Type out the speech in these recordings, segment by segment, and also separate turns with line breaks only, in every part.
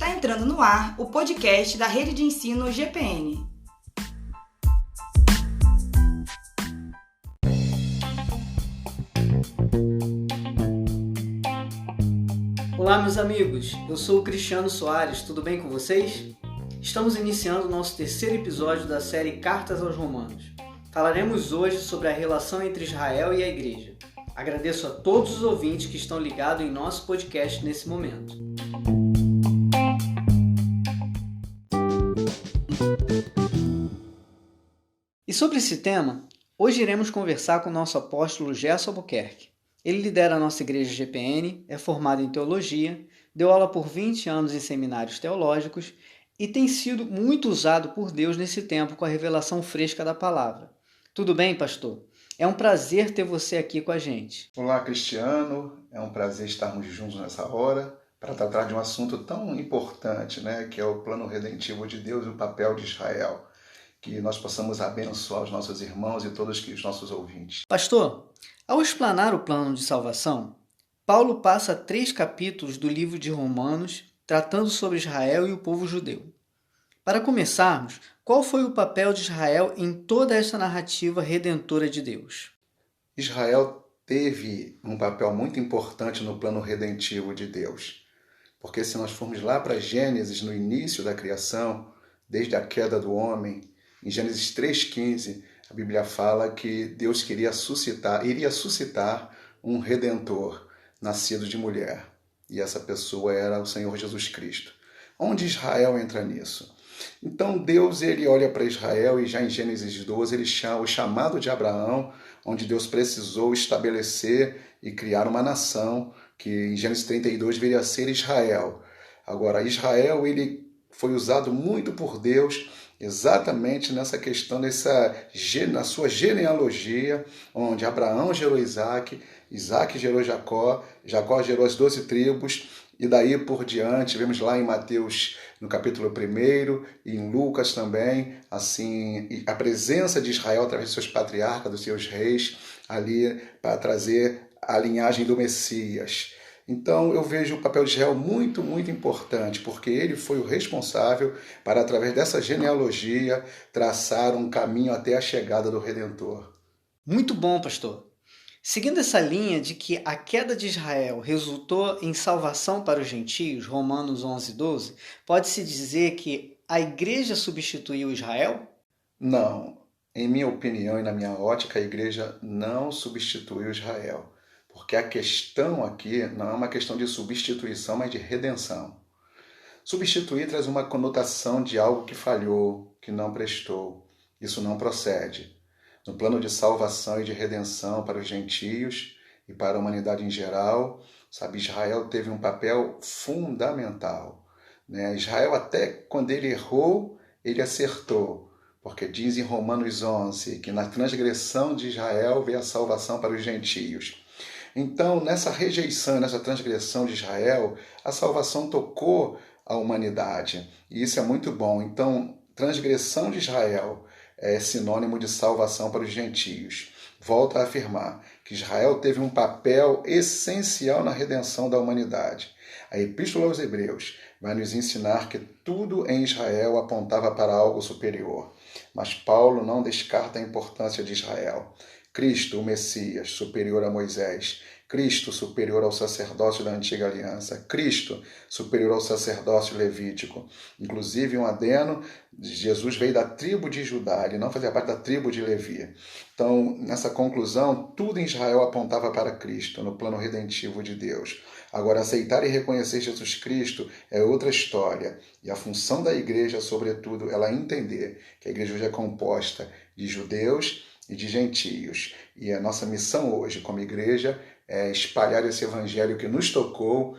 Está entrando no ar o podcast da Rede de Ensino GPN.
Olá, meus amigos, eu sou o Cristiano Soares, tudo bem com vocês? Estamos iniciando o nosso terceiro episódio da série Cartas aos Romanos. Falaremos hoje sobre a relação entre Israel e a Igreja. Agradeço a todos os ouvintes que estão ligados em nosso podcast nesse momento. E sobre esse tema, hoje iremos conversar com o nosso apóstolo Gerson Albuquerque. Ele lidera a nossa igreja GPN, é formado em teologia, deu aula por 20 anos em seminários teológicos e tem sido muito usado por Deus nesse tempo com a revelação fresca da palavra. Tudo bem, pastor? É um prazer ter você aqui com a gente.
Olá, Cristiano. É um prazer estarmos juntos nessa hora para tratar de um assunto tão importante, que é o plano redentivo de Deus e o papel de Israel. Que nós possamos abençoar os nossos irmãos e todos os nossos ouvintes.
Pastor, ao explanar o plano de salvação, Paulo passa 3 capítulos do livro de Romanos tratando sobre Israel e o povo judeu. Para começarmos, qual foi o papel de Israel em toda essa narrativa redentora de Deus?
Israel teve um papel muito importante no plano redentivo de Deus. Porque se nós formos lá para Gênesis, no início da criação, desde a queda do homem, em Gênesis 3,15, a Bíblia fala que Deus iria suscitar um redentor nascido de mulher. E essa pessoa era o Senhor Jesus Cristo. Onde Israel entra nisso? Então Deus ele olha para Israel e já em Gênesis 12 ele chama o chamado de Abraão, onde Deus precisou estabelecer e criar uma nação que em Gênesis 32 viria a ser Israel. Agora Israel ele foi usado muito por Deus exatamente nessa questão, na sua genealogia, onde Abraão gerou Isaac, Isaac gerou Jacó, Jacó gerou as 12 tribos, e daí por diante, vemos lá em Mateus, no capítulo 1, e em Lucas também, assim, a presença de Israel através dos seus patriarcas, dos seus reis, ali para trazer a linhagem do Messias. Então eu vejo o papel de Israel muito, muito importante, porque ele foi o responsável para, através dessa genealogia, traçar um caminho até a chegada do Redentor.
Muito bom, pastor. Seguindo essa linha de que a queda de Israel resultou em salvação para os gentios, Romanos 11:12, pode-se dizer que a igreja substituiu Israel?
Não. Em minha opinião e na minha ótica, a igreja não substituiu Israel. Porque a questão aqui não é uma questão de substituição, mas de redenção. Substituir traz uma conotação de algo que falhou, que não prestou. Isso não procede. No plano de salvação e de redenção para os gentios e para a humanidade em geral, Israel teve um papel fundamental. Israel, até quando ele errou, ele acertou. Porque diz em Romanos 11 que na transgressão de Israel veio a salvação para os gentios. Então, nessa rejeição, nessa transgressão de Israel, a salvação tocou a humanidade. E isso é muito bom. Então, transgressão de Israel é sinônimo de salvação para os gentios. Volto a afirmar que Israel teve um papel essencial na redenção da humanidade. A Epístola aos Hebreus vai nos ensinar que tudo em Israel apontava para algo superior. Mas Paulo não descarta a importância de Israel. Cristo, o Messias, superior a Moisés. Cristo, superior ao sacerdócio da antiga aliança. Cristo, superior ao sacerdócio levítico. Inclusive, um adeno, Jesus veio da tribo de Judá, ele não fazia parte da tribo de Levi. Então, nessa conclusão, tudo em Israel apontava para Cristo, no plano redentivo de Deus. Agora, aceitar e reconhecer Jesus Cristo é outra história. E a função da igreja, sobretudo, ela entender que a igreja hoje é composta de judeus e de gentios. E a nossa missão hoje, como igreja, é espalhar esse evangelho que nos tocou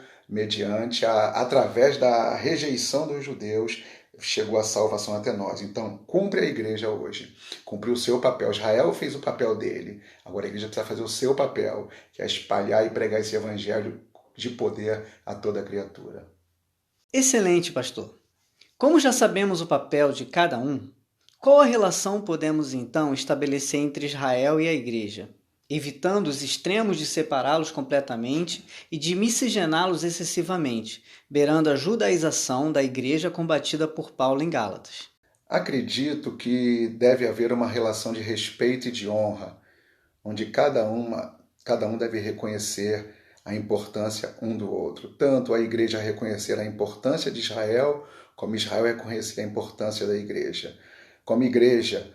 através da rejeição dos judeus, chegou a salvação até nós. Então, cumpre a igreja hoje. Cumpriu o seu papel. Israel fez o papel dele. Agora a igreja precisa fazer o seu papel, que é espalhar e pregar esse evangelho de poder a toda criatura.
Excelente, pastor. Como já sabemos o papel de cada um, qual a relação podemos então estabelecer entre Israel e a igreja? evitando os extremos de separá-los completamente e de miscigená-los excessivamente, beirando a judaização da igreja combatida por Paulo em Gálatas.
Acredito que deve haver uma relação de respeito e de honra, onde cada um deve reconhecer a importância um do outro. Tanto a igreja reconhecer a importância de Israel, como Israel reconhecer a importância da igreja. Como igreja,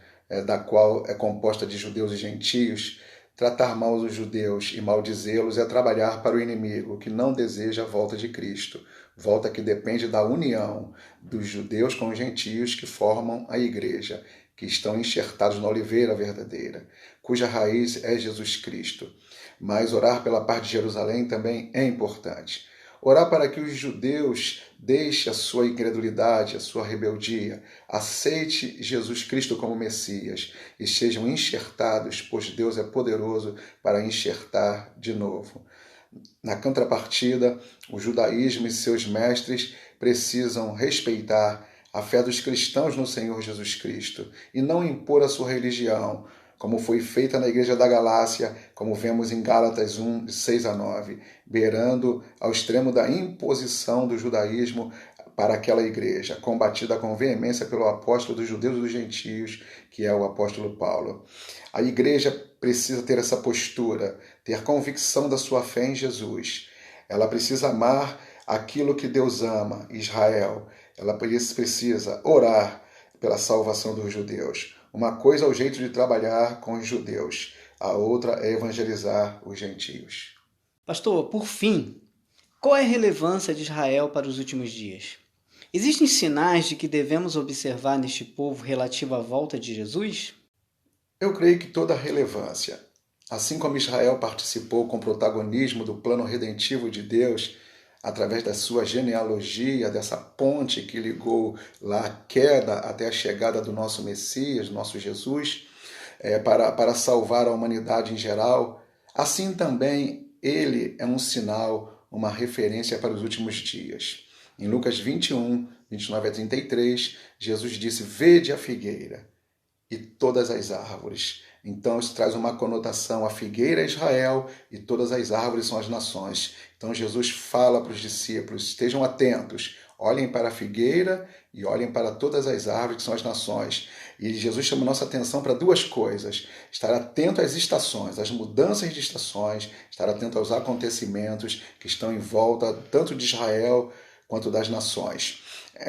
da qual é composta de judeus e gentios, tratar mal os judeus e maldizê-los é trabalhar para o inimigo, que não deseja a volta de Cristo. Volta que depende da união dos judeus com os gentios que formam a igreja, que estão enxertados na oliveira verdadeira, cuja raiz é Jesus Cristo. Mas orar pela paz de Jerusalém também é importante. Orar para que os judeus deixem a sua incredulidade, a sua rebeldia, aceite Jesus Cristo como Messias e sejam enxertados, pois Deus é poderoso para enxertar de novo. Na contrapartida, o judaísmo e seus mestres precisam respeitar a fé dos cristãos no Senhor Jesus Cristo e não impor a sua religião, como foi feita na igreja da Galácia, como vemos em Gálatas 1, de 6 a 9, beirando ao extremo da imposição do judaísmo para aquela igreja, combatida com veemência pelo apóstolo dos judeus e dos gentios, que é o apóstolo Paulo. A igreja precisa ter essa postura, ter convicção da sua fé em Jesus. Ela precisa amar aquilo que Deus ama, Israel. Ela precisa orar pela salvação dos judeus. Uma coisa é o jeito de trabalhar com os judeus, a outra é evangelizar os gentios.
Pastor, por fim, qual é a relevância de Israel para os últimos dias? Existem sinais de que devemos observar neste povo relativo à volta de Jesus?
Eu creio que toda a relevância, assim como Israel participou com protagonismo do plano redentivo de Deus, através da sua genealogia, dessa ponte que ligou lá a queda até a chegada do nosso Messias, nosso Jesus, para salvar a humanidade em geral, assim também ele é um sinal, uma referência para os últimos dias. Em Lucas 21, 29 a 33, Jesus disse: "Vede a figueira e todas as árvores." Então isso traz uma conotação, a figueira é Israel e todas as árvores são as nações. Então Jesus fala para os discípulos: estejam atentos, olhem para a figueira e olhem para todas as árvores que são as nações. E Jesus chama nossa atenção para duas coisas: estar atento às estações, às mudanças de estações, estar atento aos acontecimentos que estão em volta tanto de Israel quanto das nações.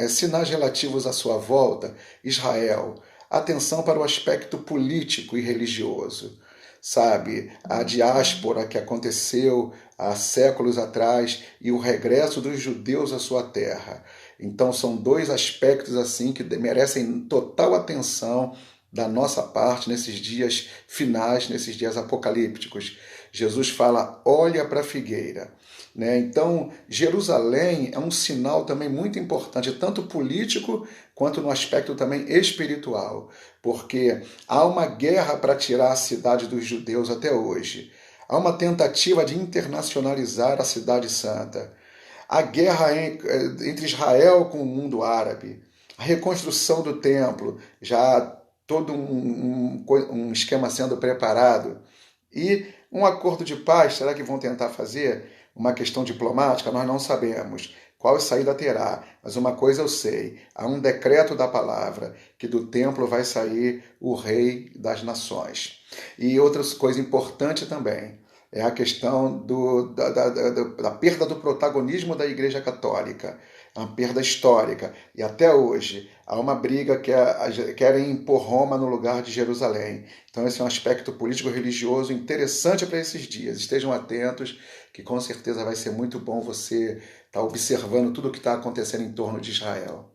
Sinais relativos à sua volta: Israel, atenção para o aspecto político e religioso. Sabe, a diáspora que aconteceu há séculos atrás e o regresso dos judeus à sua terra. Então são dois aspectos assim que merecem total atenção da nossa parte nesses dias finais, nesses dias apocalípticos. Jesus fala: olha para a figueira. Então, Jerusalém é um sinal também muito importante, tanto político quanto no aspecto também espiritual, porque há uma guerra para tirar a cidade dos judeus até hoje. Há uma tentativa de internacionalizar a cidade santa. A guerra entre Israel com o mundo árabe, a reconstrução do templo, já todo um esquema sendo preparado, e um acordo de paz, será que vão tentar fazer? Uma questão diplomática, nós não sabemos qual saída terá, mas uma coisa eu sei: há um decreto da palavra que do templo vai sair o rei das nações. E outra coisa importante também é a questão da perda do protagonismo da Igreja Católica, uma perda histórica. E até hoje há uma briga que querem impor Roma no lugar de Jerusalém. Então esse é um aspecto político-religioso interessante para esses dias. Estejam atentos, que com certeza vai ser muito bom você estar observando tudo o que está acontecendo em torno de Israel.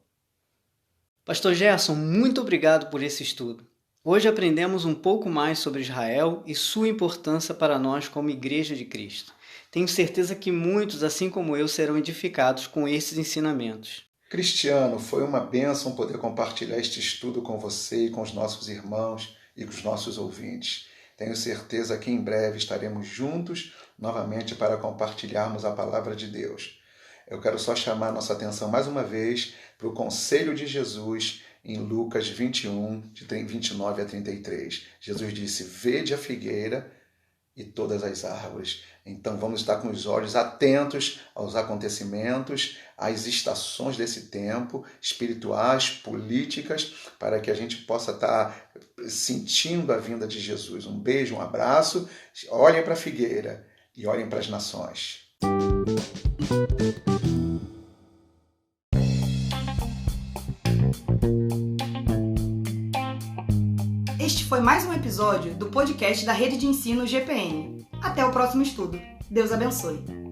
Pastor Gerson, muito obrigado por esse estudo. Hoje aprendemos um pouco mais sobre Israel e sua importância para nós como Igreja de Cristo. Tenho certeza que muitos, assim como eu, serão edificados com esses ensinamentos.
Cristiano, foi uma bênção poder compartilhar este estudo com você e com os nossos irmãos e com os nossos ouvintes. Tenho certeza que em breve estaremos juntos novamente para compartilharmos a palavra de Deus. Eu quero só chamar nossa atenção mais uma vez para o conselho de Jesus em Lucas 21, de 29 a 33. Jesus disse: "Vede a figueira e todas as árvores. Então vamos estar com os olhos atentos aos acontecimentos, às estações desse tempo, espirituais, políticas, para que a gente possa estar sentindo a vinda de Jesus. Um beijo, um abraço. Olhem para a figueira e olhem para as nações.
Este foi mais um episódio do podcast da Rede de Ensino GPN. Até o próximo estudo. Deus abençoe.